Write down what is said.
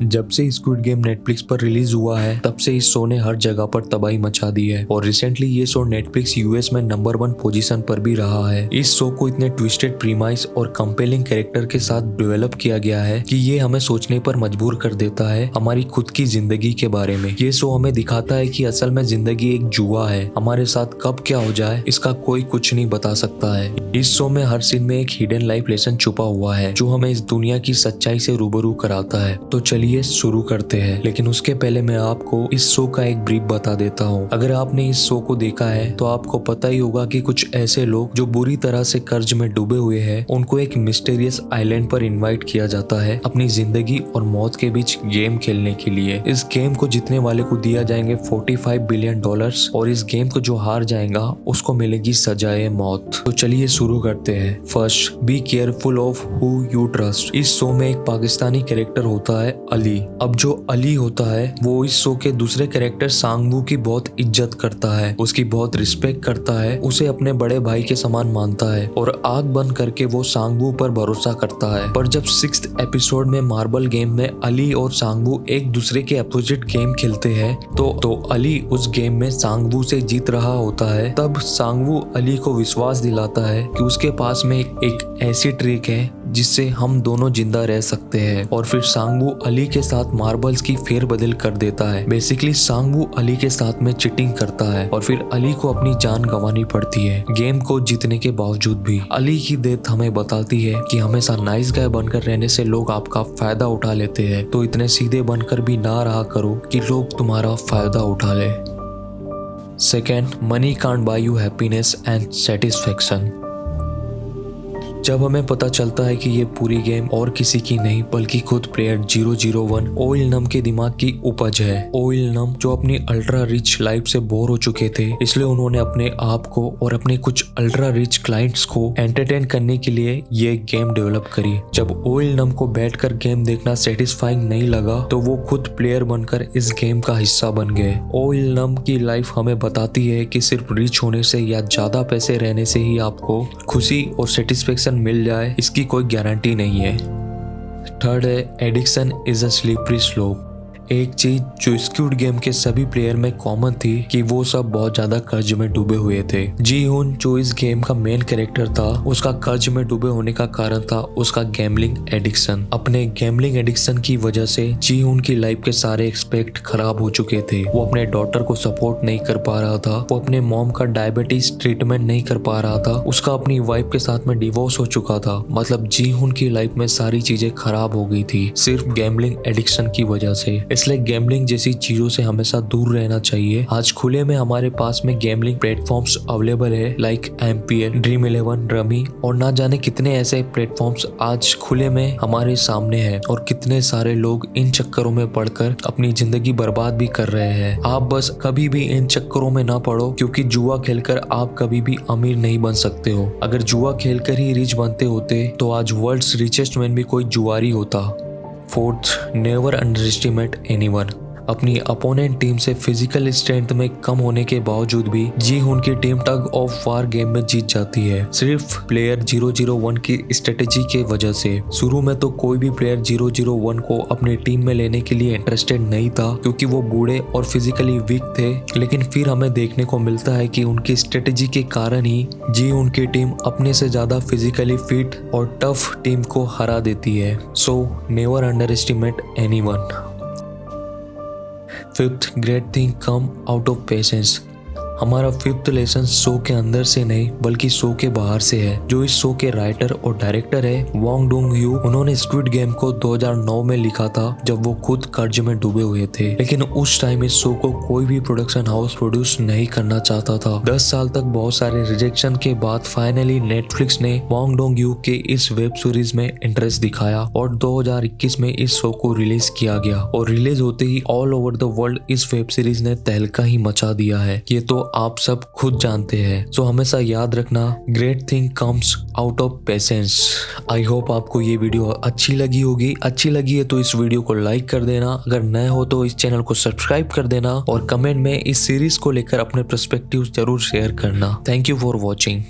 जब से squid game Netflix पर रिलीज हुआ है तब से इस शो ने हर जगह पर तबाही मचा दी है और रिसेंटली ये शो नेटफ्लिक्स यूएस में नंबर 1 पोजीशन पर भी रहा है। इस शो को इतने ट्विस्टेड प्रीमाइस और कंपेलिंग कैरेक्टर के साथ डेवलप किया गया है कि ये हमें सोचने पर मजबूर कर देता है हमारी खुद की जिंदगी के बारे में। ये शो हमें दिखाता है कि असल में जिंदगी एक जुआ है, हमारे साथ कब क्या हो जाए इसका कोई कुछ नहीं बता सकता है। इस शो में हर सीन में एक हिडन लाइफ लेसन छुपा हुआ है जो हमें इस दुनिया की सच्चाई से रूबरू कराता है। तो चलिए शुरू करते हैं, लेकिन उसके पहले मैं आपको इस शो का एक ब्रीफ बता देता हूँ। अगर आपने इस शो को देखा है तो आपको पता ही होगा कि कुछ ऐसे लोग जो बुरी तरह से कर्ज में डूबे हुए हैं उनको एक मिस्टीरियस आइलैंड पर इनवाइट किया जाता है अपनी जिंदगी और मौत के बीच गेम खेलने के लिए। इस गेम को जीतने वाले को दिया जाएंगे $45 बिलियन और इस गेम को जो हार जाएगा उसको मिलेगी सजाए मौत। तो चलिए शुरू करते हैं। First, be careful of who you trust. इस शो में एक पाकिस्तानी कैरेक्टर होता है अली। अब जो अली होता है वो इस शो के दूसरे कैरेक्टर सांगवू की बहुत इज्जत करता है, उसकी बहुत रिस्पेक्ट करता है, उसे अपने बड़े भाई के समान मानता है और आंख बंद करके वो सांगवू पर भरोसा करता है। पर जब 6th एपिसोड में मार्बल गेम में अली और सांगवू एक दूसरे के अपोजिट गेम खेलते हैं तो अली उस गेम में सांगवू से जीत रहा होता है। तब सांगवू अली को विश्वास दिलाता है कि उसके पास में एक ऐसी ट्रिक है जिससे हम दोनों जिंदा रह सकते हैं और फिर सांगवू अली के साथ मार्बल्स की फेरबदल कर देता है। बेसिकली सांगवू अली के साथ में चीटिंग करता है और फिर अली को अपनी जान गंवानी पड़ती है गेम को जीतने के बावजूद भी। अली की डेथ हमें बताती है कि हमेशा नाइस गाय बनकर रहने से लोग आपका फायदा उठा लेते हैं, तो इतने सीधे बनकर भी ना रहा करो कि लोग तुम्हारा फायदा उठा ले। Second, money can't buy you happiness and satisfaction. जब हमें पता चलता है कि ये पूरी गेम और किसी की नहीं बल्कि खुद प्लेयर 001 ओइल नम के दिमाग की उपज है। ओइल नम जो अपनी अल्ट्रा रिच लाइफ से बोर हो चुके थे, इसलिए उन्होंने अपने आप को और अपने कुछ अल्ट्रा रिच क्लाइंट्स को एंटरटेन करने के लिए ये गेम डेवलप करी। जब ओइल नम को बैठकर गेम देखना सेटिस्फाइंग नहीं लगा तो वो खुद प्लेयर बनकर इस गेम का हिस्सा बन गए। ओइल नम की लाइफ हमें बताती है कि सिर्फ रिच होने से या ज्यादा पैसे रहने से ही आपको खुशी और सेटिस्फेक्शन मिल जाए इसकी कोई गारंटी नहीं है। थर्ड है, addiction is a slippery slope. एक चीज जो स्क्विड गेम के सभी प्लेयर में कॉमन थी कि वो सब बहुत ज्यादा कर्ज में डूबे हुए थे। जी हुन जो इस गेम का मेन कैरेक्टर था, उसका कर्ज में डूबे होने का कारण था उसका गैम्बलिंग एडिक्शन। अपने गैम्बलिंग एडिक्शन की वजह से जी हुन की लाइफ के सारे एक्सपेक्ट खराब हो चुके थे। वो अपने डॉटर को सपोर्ट नहीं कर पा रहा था, वो अपने मॉम का डायबिटीज ट्रीटमेंट नहीं कर पा रहा था, उसका अपनी वाइफ के साथ में डिवोर्स हो चुका था। मतलब जी हुन की लाइफ में सारी चीजें खराब हो गई थी सिर्फ गैम्बलिंग एडिक्शन की वजह से। इसलिए गैम्बलिंग जैसी चीजों से हमेशा दूर रहना चाहिए। आज खुले में हमारे पास में गैम्बलिंग प्लेटफॉर्म्स अवेलेबल है लाइक एमपीएल, ड्रीम 11, रमी और ना जाने कितने ऐसे प्लेटफॉर्म्स आज खुले में हमारे सामने हैं और कितने सारे लोग इन चक्करों में पड़कर अपनी जिंदगी बर्बाद भी कर रहे हैं। आप बस कभी भी इन चक्करों में ना पड़ो क्योंकि जुआ खेलकर आप कभी भी अमीर नहीं बन सकते हो। अगर जुआ खेलकर ही रिच बनते होते तो आज वर्ल्ड्स रिचेस्ट मैन भी कोई जुआरी होता। Fourth, never under estimate anyone. अपनी अपोनेंट टीम से फिजिकल स्ट्रेंथ में कम होने के बावजूद भी जी हुन की team tug of war game में जीत जाती है सिर्फ प्लेयर 001 की स्ट्रेटेजी के वजह से। शुरू में तो कोई भी प्लेयर 001 को अपनी टीम में लेने के लिए इंटरेस्टेड नहीं था क्योंकि वो बूढ़े और फिजिकली वीक थे, लेकिन फिर हमें देखने को मिलता है कि उनकी स्ट्रेटेजी के कारण ही जी हुन की टीम अपने से ज्यादा फिजिकली फिट और टफ टीम को हरा देती है। So never under estimate anyone. Fifth, great thing come out of patience. हमारा फिफ्थ लेसन शो के अंदर से नहीं बल्कि शो के बाहर से है। जो इस शो के राइटर और डायरेक्टर है वोंग डोंग यू, उन्होंने स्क्विड गेम को 2009 में लिखा था जब वो खुद कर्ज में डूबे हुए थे, लेकिन उस टाइम इस शो को कोई भी प्रोडक्शन हाउस प्रोड्यूस नहीं करना चाहता था। 10 साल तक बहुत सारे रिजेक्शन के बाद फाइनली नेटफ्लिक्स ने वोंग डोंग यू के इस वेब सीरीज में इंटरेस्ट दिखाया और 2021 में इस शो को रिलीज किया गया और रिलीज होते ही ऑल ओवर द वर्ल्ड इस वेब सीरीज ने तहलका ही मचा दिया है। ये तो आप सब खुद जानते हैं। सो हमेशा याद रखना, great thing comes out of patience. I hope आपको ये वीडियो अच्छी लगी होगी। अच्छी लगी है तो इस वीडियो को लाइक कर देना, अगर नए हो तो इस चैनल को सब्सक्राइब कर देना और कमेंट में इस सीरीज को लेकर अपने पर्सपेक्टिव जरूर शेयर करना। Thank you for watching.